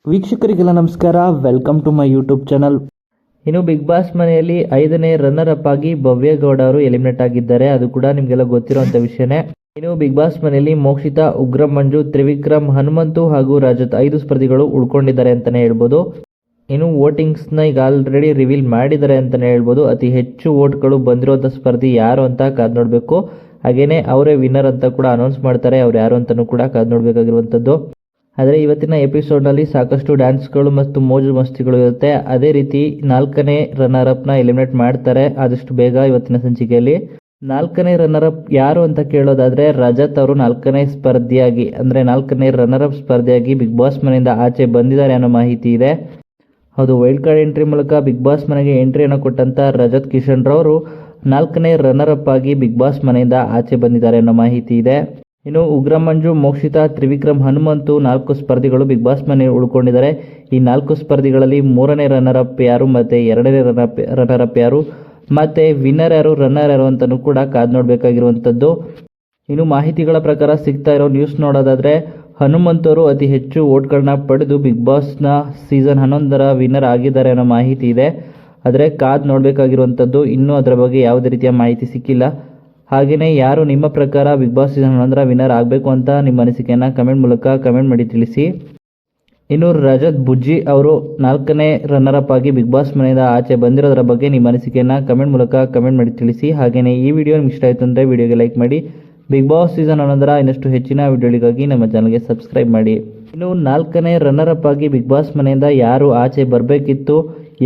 ವೀಕ್ಷಕರಿಗೆಲ್ಲ ನಮಸ್ಕಾರ, welcome to my YouTube channel. ಇನ್ನು ಬಿಗ್ ಬಾಸ್ ಮನೆಯಲ್ಲಿ 5ನೇ ರನ್ನರ್ ಅಪ್ ಆಗಿ ಭವ್ಯ ಗೌಡ ಅವರು ಎಲಿಮಿನೇಟ್ ಆಗಿದ್ದಾರೆ. ಅದು ಕೂಡ ನಿಮಗೆಲ್ಲ ಗೊತ್ತಿರುವಂಥ ವಿಷಯನೇ. ಇನ್ನು ಬಿಗ್ ಬಾಸ್ ಮನೆಯಲ್ಲಿ ಮೋಕ್ಷಿತಾ, ಉಗ್ರ ಮಂಜು, ತ್ರಿವಿಕ್ರಮ್, ಹನುಮಂತು ಹಾಗೂ ರಜತ್ 5 ಸ್ಪರ್ಧಿಗಳು ಉಳ್ಕೊಂಡಿದ್ದಾರೆ ಅಂತಲೇ ಹೇಳ್ಬೋದು. ಇನ್ನು ವೋಟಿಂಗ್ಸ್ನ ಈಗ ಆಲ್ರೆಡಿ ರಿವೀಲ್ ಮಾಡಿದ್ದಾರೆ ಅಂತಲೇ ಹೇಳ್ಬೋದು. ಅತಿ ಹೆಚ್ಚು ವೋಟ್ಗಳು ಬಂದಿರುವಂಥ ಸ್ಪರ್ಧಿ ಯಾರು ಅಂತ ಕಾದು ನೋಡಬೇಕು. ಹಾಗೆಯೇ ಅವರೇ ವಿನ್ನರ್ ಅಂತ ಕೂಡ ಅನೌನ್ಸ್ ಮಾಡ್ತಾರೆ. ಅವ್ರು ಯಾರು ಅಂತಲೂ ಕೂಡ ಕಾದು ನೋಡಬೇಕಾಗಿರುವಂಥದ್ದು. ಆದರೆ ಇವತ್ತಿನ ಎಪಿಸೋಡ್ನಲ್ಲಿ ಸಾಕಷ್ಟು ಡ್ಯಾನ್ಸ್ಗಳು ಮತ್ತು ಮೋಜು ಮಸ್ತಿಗಳು ಇರುತ್ತೆ. ಅದೇ ರೀತಿ 4ನೇ ರನ್ನರ್ ಅಪ್ನ ಎಲಿಮಿನೇಟ್ ಮಾಡ್ತಾರೆ ಆದಷ್ಟು ಬೇಗ ಇವತ್ತಿನ ಸಂಚಿಕೆಯಲ್ಲಿ. 4ನೇ ರನ್ನರ್ ಅಪ್ ಯಾರು ಅಂತ ಕೇಳೋದಾದರೆ, ರಜತ್ ಅವರು 4ನೇ ಸ್ಪರ್ಧಿಯಾಗಿ ಅಂದರೆ 4ನೇ ರನ್ನರ್ ಅಪ್ ಸ್ಪರ್ಧಿಯಾಗಿ ಬಿಗ್ ಬಾಸ್ ಮನೆಯಿಂದ ಆಚೆ ಬಂದಿದ್ದಾರೆ ಅನ್ನೋ ಮಾಹಿತಿ ಇದೆ. ಹೌದು, ವೈಲ್ಡ್ ಕಾರ್ಡ್ ಎಂಟ್ರಿ ಮೂಲಕ ಬಿಗ್ ಬಾಸ್ ಮನೆಗೆ ಎಂಟ್ರಿಯನ್ನು ಕೊಟ್ಟಂಥ ರಜತ್ ಕಿಶನ್ ರವರು 4ನೇ ರನ್ನರ್ ಅಪ್ ಆಗಿ ಬಿಗ್ ಬಾಸ್ ಮನೆಯಿಂದ ಆಚೆ ಬಂದಿದ್ದಾರೆ ಅನ್ನೋ ಮಾಹಿತಿ ಇದೆ. ಇನ್ನು ಉಗ್ರ ಮಂಜು, ಮೋಕ್ಷಿತಾ, ತ್ರಿವಿಕ್ರಮ್, ಹನುಮಂತು 4 ಸ್ಪರ್ಧಿಗಳು ಬಿಗ್ ಬಾಸ್ ಮನೆ ಉಳ್ಕೊಂಡಿದ್ದಾರೆ. ಈ 4 ಸ್ಪರ್ಧಿಗಳಲ್ಲಿ 3ನೇ ರನ್ನರ್ ಅಪ್ ಯಾರು ಮತ್ತು 2ನೇ ರನ್ನರ್ ಅಪ್ ಯಾರು ಮತ್ತು ವಿನ್ನರ್ ಯಾರು, ರನ್ನರ್ ಯಾರು ಅಂತಲೂ ಕೂಡ ಕಾದು ನೋಡಬೇಕಾಗಿರುವಂಥದ್ದು. ಇನ್ನು ಮಾಹಿತಿಗಳ ಪ್ರಕಾರ ಸಿಗ್ತಾ ಇರೋ ನ್ಯೂಸ್ ನೋಡೋದಾದರೆ, ಹನುಮಂತವರು ಅತಿ ಹೆಚ್ಚು ವೋಟ್ಗಳನ್ನ ಪಡೆದು ಬಿಗ್ ಬಾಸ್ನ ಸೀಸನ್ 11ರ ವಿನ್ನರ್ ಆಗಿದ್ದಾರೆ ಅನ್ನೋ ಮಾಹಿತಿ ಇದೆ. ಆದರೆ ಕಾದು ನೋಡಬೇಕಾಗಿರುವಂಥದ್ದು. ಇನ್ನೂ ಅದರ ಬಗ್ಗೆ ಯಾವುದೇ ರೀತಿಯ ಮಾಹಿತಿ ಸಿಕ್ಕಿಲ್ಲ. ಹಾಗೆಯೇ ಯಾರು ನಿಮ್ಮ ಪ್ರಕಾರ ಬಿಗ್ ಬಾಸ್ ಸೀಸನ್ 11ರ ವಿನ್ನರ್ ಆಗಬೇಕು ಅಂತ ನಿಮ್ಮ ಅನಿಸಿಕೆಯನ್ನು ಕಮೆಂಟ್ ಮೂಲಕ ಕಮೆಂಟ್ ಮಾಡಿ ತಿಳಿಸಿ. ಇನ್ನು ರಜತ್ ಬುಜ್ಜಿ ಅವರು 4ನೇ ರನ್ನರ್ ಅಪ್ ಆಗಿ ಬಿಗ್ ಬಾಸ್ ಮನೆಯಿಂದ ಆಚೆ ಬಂದಿರೋದ್ರ ಬಗ್ಗೆ ನಿಮ್ಮ ಅನಿಸಿಕೆಯನ್ನು ಕಮೆಂಟ್ ಮೂಲಕ ಕಮೆಂಟ್ ಮಾಡಿ ತಿಳಿಸಿ. ಹಾಗೆಯೇ ಈ ವಿಡಿಯೋ ನಿಮ್ಗೆ ಇಷ್ಟ ಆಯಿತು ಅಂದರೆ ವಿಡಿಯೋಗೆ ಲೈಕ್ ಮಾಡಿ. ಬಿಗ್ ಬಾಸ್ ಸೀಸನ್ 11ರ ಇನ್ನಷ್ಟು ಹೆಚ್ಚಿನ ವಿಡಿಯೋಗಳಿಗಾಗಿ ನಮ್ಮ ಚಾನಲ್ಗೆ ಸಬ್ಸ್ಕ್ರೈಬ್ ಮಾಡಿ. ಇನ್ನು 4ನೇ ರನ್ನರ್ ಅಪ್ ಆಗಿ ಬಿಗ್ ಬಾಸ್ ಮನೆಯಿಂದ ಯಾರು ಆಚೆ ಬರಬೇಕಿತ್ತು,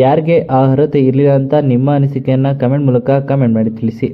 ಯಾರಿಗೆ ಆ ಅರ್ಹತೆ ಇರಲಿಲ್ಲ ಅಂತ ನಿಮ್ಮ ಅನಿಸಿಕೆಯನ್ನು ಕಮೆಂಟ್ ಮೂಲಕ ಕಮೆಂಟ್ ಮಾಡಿ ತಿಳಿಸಿ.